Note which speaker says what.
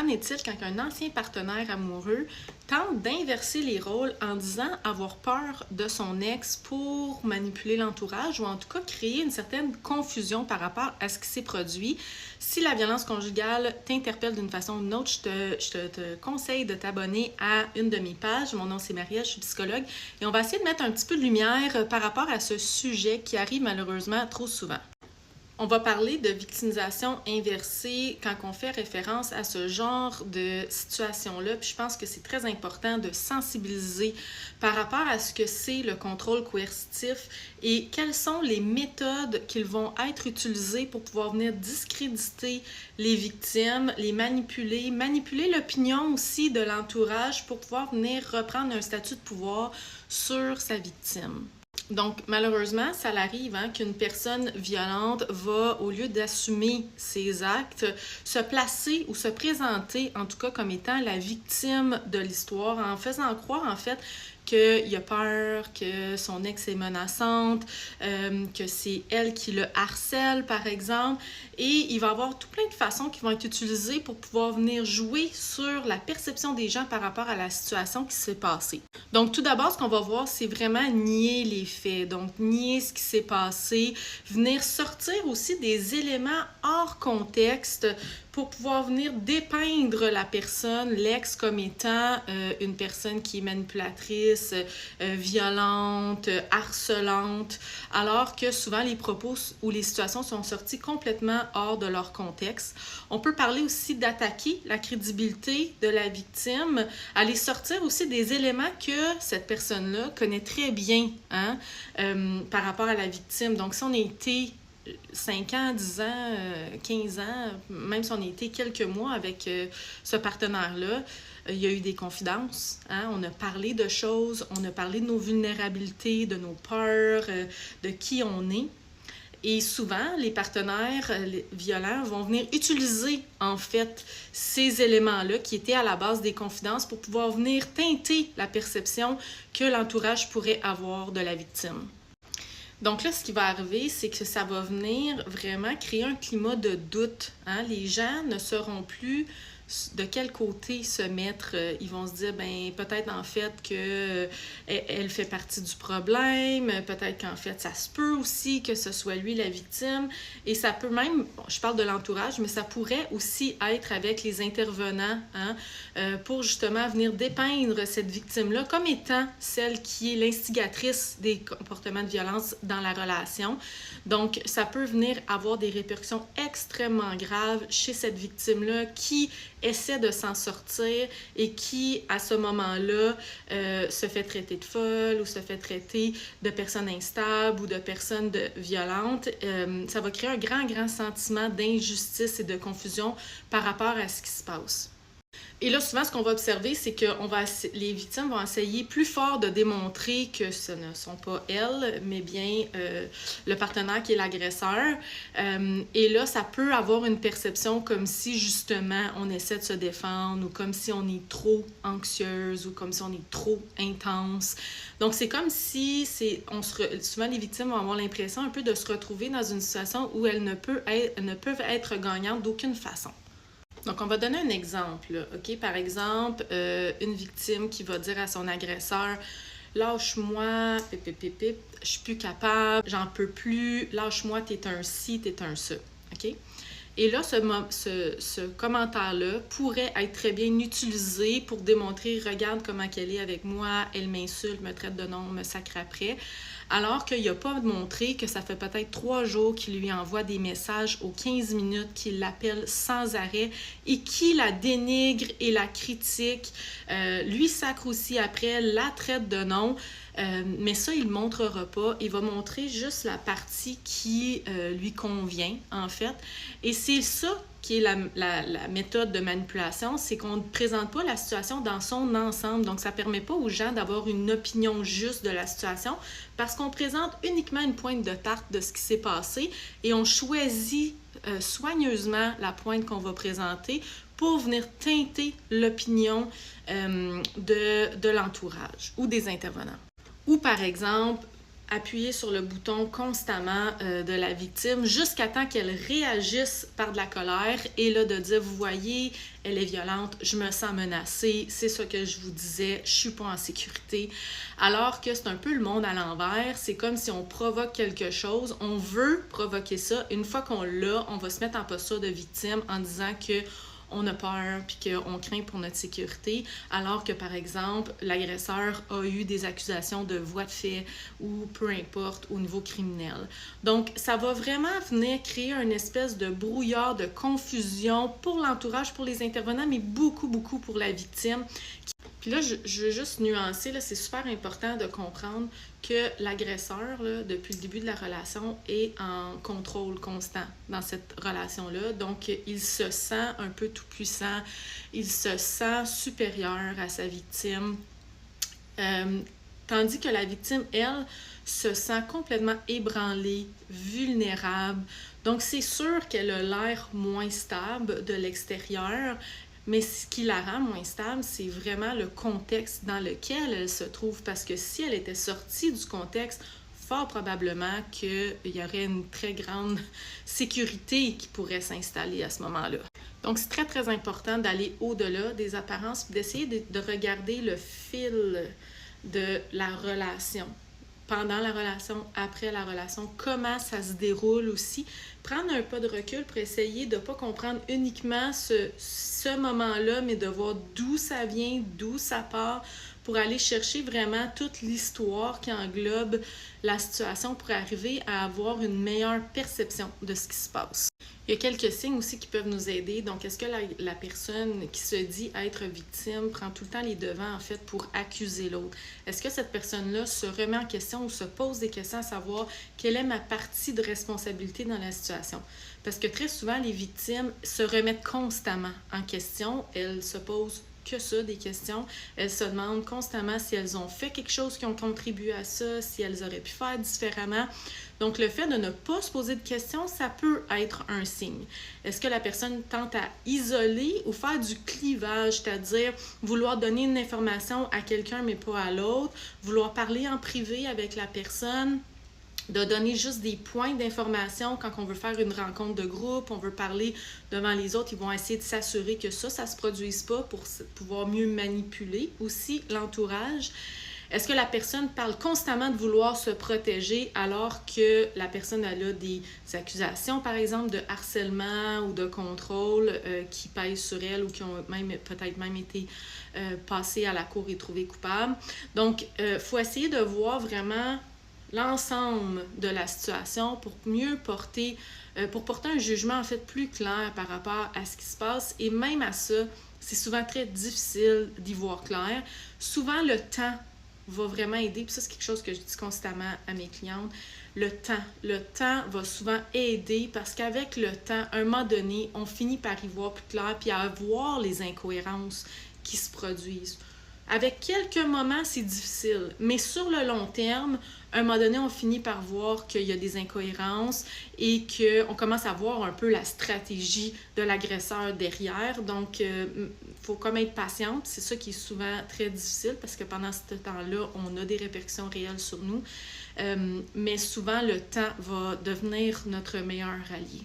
Speaker 1: qu'en est-il quand un ancien partenaire amoureux tente d'inverser les rôles en disant avoir peur de son ex pour manipuler l'entourage ou en tout cas créer une certaine confusion par rapport à ce qui s'est produit? Si la violence conjugale t'interpelle d'une façon ou d'une autre, je te conseille de t'abonner à une de mes pages. Mon nom c'est Maria, je suis psychologue et on va essayer de mettre un petit peu de lumière par rapport à ce sujet qui arrive malheureusement trop souvent. On va parler de victimisation inversée quand on fait référence à ce genre de situation-là. Puis je pense que c'est très important de sensibiliser par rapport à ce que c'est le contrôle coercitif et quelles sont les méthodes qui vont être utilisées pour pouvoir venir discréditer les victimes, les manipuler l'opinion aussi de l'entourage pour pouvoir venir reprendre un statut de pouvoir sur sa victime. Donc, malheureusement, ça arrive qu'une personne violente va, au lieu d'assumer ses actes, se placer ou se présenter, en tout cas comme étant la victime de l'histoire, en faisant croire, en fait, qu'il a peur, que son ex est menaçante, que c'est elle qui le harcèle, par exemple. Et il va y avoir tout plein de façons qui vont être utilisées pour pouvoir venir jouer sur la perception des gens par rapport à la situation qui s'est passée. Donc, tout d'abord, ce qu'on va voir, c'est vraiment nier les faits, donc nier ce qui s'est passé, venir sortir aussi des éléments hors contexte pour pouvoir venir dépeindre la personne, l'ex, comme étant une personne qui est manipulatrice, violente, harcelante, alors que souvent les propos ou les situations sont sortis complètement hors de leur contexte. On peut parler aussi d'attaquer la crédibilité de la victime, aller sortir aussi des éléments que cette personne-là connaît très bien par rapport à la victime. Donc, si on a été 5 ans, 10 ans, 15 ans, même si on a été quelques mois avec ce partenaire-là, il y a eu des confidences, on a parlé de choses, on a parlé de nos vulnérabilités, de nos peurs, de qui on est. Et souvent, les partenaires violents vont venir utiliser, en fait, ces éléments-là qui étaient à la base des confidences pour pouvoir venir teinter la perception que l'entourage pourrait avoir de la victime. Donc là, ce qui va arriver, c'est que ça va venir vraiment créer un climat de doute. Les gens ne sauront plus de quel côté se mettre. Ils vont se dire, peut-être en fait qu'elle fait partie du problème, peut-être qu'en fait ça se peut aussi que ce soit lui la victime, et ça peut même, je parle de l'entourage, mais ça pourrait aussi être avec les intervenants pour justement venir dépeindre cette victime-là comme étant celle qui est l'instigatrice des comportements de violence dans la relation. Donc, ça peut venir avoir des répercussions extrêmement graves chez cette victime-là qui essaie de s'en sortir et qui, à ce moment-là, se fait traiter de folle ou se fait traiter de personne instable ou de personne violente. Ça va créer un grand sentiment d'injustice et de confusion par rapport à ce qui se passe. Et là, souvent, ce qu'on va observer, c'est que les victimes vont essayer plus fort de démontrer que ce ne sont pas elles, mais bien le partenaire qui est l'agresseur. Et là, ça peut avoir une perception comme si, justement, on essaie de se défendre ou comme si on est trop anxieuse ou comme si on est trop intense. Donc, c'est comme si souvent, les victimes vont avoir l'impression un peu de se retrouver dans une situation où elles ne peuvent être gagnantes d'aucune façon. Donc, on va donner un exemple, OK? Par exemple, une victime qui va dire à son agresseur « Lâche-moi, je suis plus capable, j'en peux plus, lâche-moi, t'es un ci, t'es un ça. » OK? Et là, ce commentaire-là pourrait être très bien utilisé pour démontrer « Regarde comment elle est avec moi, elle m'insulte, me traite de nom, me sacre après. » Alors qu'il n'a pas montré que ça fait peut-être 3 jours qu'il lui envoie des messages aux 15 minutes, qu'il l'appelle sans arrêt et qui la dénigre et la critique, lui sacre aussi après, la traite de nom. Mais ça, il ne le montrera pas. Il va montrer juste la partie qui lui convient, en fait. Et c'est ça qui est la méthode de manipulation, c'est qu'on ne présente pas la situation dans son ensemble. Donc, ça ne permet pas aux gens d'avoir une opinion juste de la situation parce qu'on présente uniquement une pointe de tarte de ce qui s'est passé et on choisit soigneusement la pointe qu'on va présenter pour venir teinter l'opinion de l'entourage ou des intervenants. Ou par exemple, appuyer sur le bouton constamment de la victime jusqu'à temps qu'elle réagisse par de la colère et là de dire, vous voyez, elle est violente, je me sens menacée, c'est ce que je vous disais, je suis pas en sécurité. Alors que c'est un peu le monde à l'envers, c'est comme si on provoque quelque chose, on veut provoquer ça, une fois qu'on l'a, on va se mettre en posture de victime en disant que on a peur puis qu'on craint pour notre sécurité, alors que, par exemple, l'agresseur a eu des accusations de voies de fait ou peu importe au niveau criminel. Donc, ça va vraiment venir créer une espèce de brouillard, de confusion pour l'entourage, pour les intervenants, mais beaucoup, beaucoup pour la victime. Puis là, je veux juste nuancer, là, c'est super important de comprendre que l'agresseur, là, depuis le début de la relation, est en contrôle constant dans cette relation-là. Donc, il se sent un peu tout-puissant, il se sent supérieur à sa victime. Tandis que la victime, elle, se sent complètement ébranlée, vulnérable. Donc, c'est sûr qu'elle a l'air moins stable de l'extérieur, mais ce qui la rend moins stable, c'est vraiment le contexte dans lequel elle se trouve. Parce que si elle était sortie du contexte, fort probablement qu'il y aurait une très grande sécurité qui pourrait s'installer à ce moment-là. Donc, c'est très, très important d'aller au-delà des apparences et d'essayer de regarder le fil de la relation. Pendant la relation, après la relation, comment ça se déroule aussi. Prendre un pas de recul pour essayer de ne pas comprendre uniquement ce moment-là, mais de voir d'où ça vient, d'où ça part, pour aller chercher vraiment toute l'histoire qui englobe la situation pour arriver à avoir une meilleure perception de ce qui se passe. Il y a quelques signes aussi qui peuvent nous aider. Donc, est-ce que la personne qui se dit être victime prend tout le temps les devants, en fait, pour accuser l'autre? Est-ce que cette personne-là se remet en question ou se pose des questions à savoir quelle est ma partie de responsabilité dans la situation? Parce que très souvent, les victimes se remettent constamment en question. Elles se posent que ça, des questions. Elles se demandent constamment si elles ont fait quelque chose qui ont contribué à ça, si elles auraient pu faire différemment. Donc, le fait de ne pas se poser de questions, ça peut être un signe. Est-ce que la personne tente à isoler ou faire du clivage, c'est-à-dire vouloir donner une information à quelqu'un mais pas à l'autre, vouloir parler en privé avec la personne, de donner juste des points d'information quand on veut faire une rencontre de groupe, on veut parler devant les autres, ils vont essayer de s'assurer que ça se produise pas pour pouvoir mieux manipuler aussi l'entourage. Est-ce que la personne parle constamment de vouloir se protéger alors que la personne elle a des accusations, par exemple, de harcèlement ou de contrôle qui pèsent sur elle ou qui ont peut-être même été passées à la cour et trouvées coupables? Donc, faut essayer de voir vraiment l'ensemble de la situation pour mieux porter un jugement en fait plus clair par rapport à ce qui se passe. Et même à ça, c'est souvent très difficile d'y voir clair. Souvent, le temps va vraiment aider. Puis ça, c'est quelque chose que je dis constamment à mes clientes. Le temps va souvent aider parce qu'avec le temps, à un moment donné, on finit par y voir plus clair puis à voir les incohérences qui se produisent. Avec quelques moments, c'est difficile, mais sur le long terme, à un moment donné, on finit par voir qu'il y a des incohérences et qu'on commence à voir un peu la stratégie de l'agresseur derrière. Donc, il faut comme être patiente. C'est ça qui est souvent très difficile parce que pendant ce temps-là, on a des répercussions réelles sur nous. Mais souvent, le temps va devenir notre meilleur allié.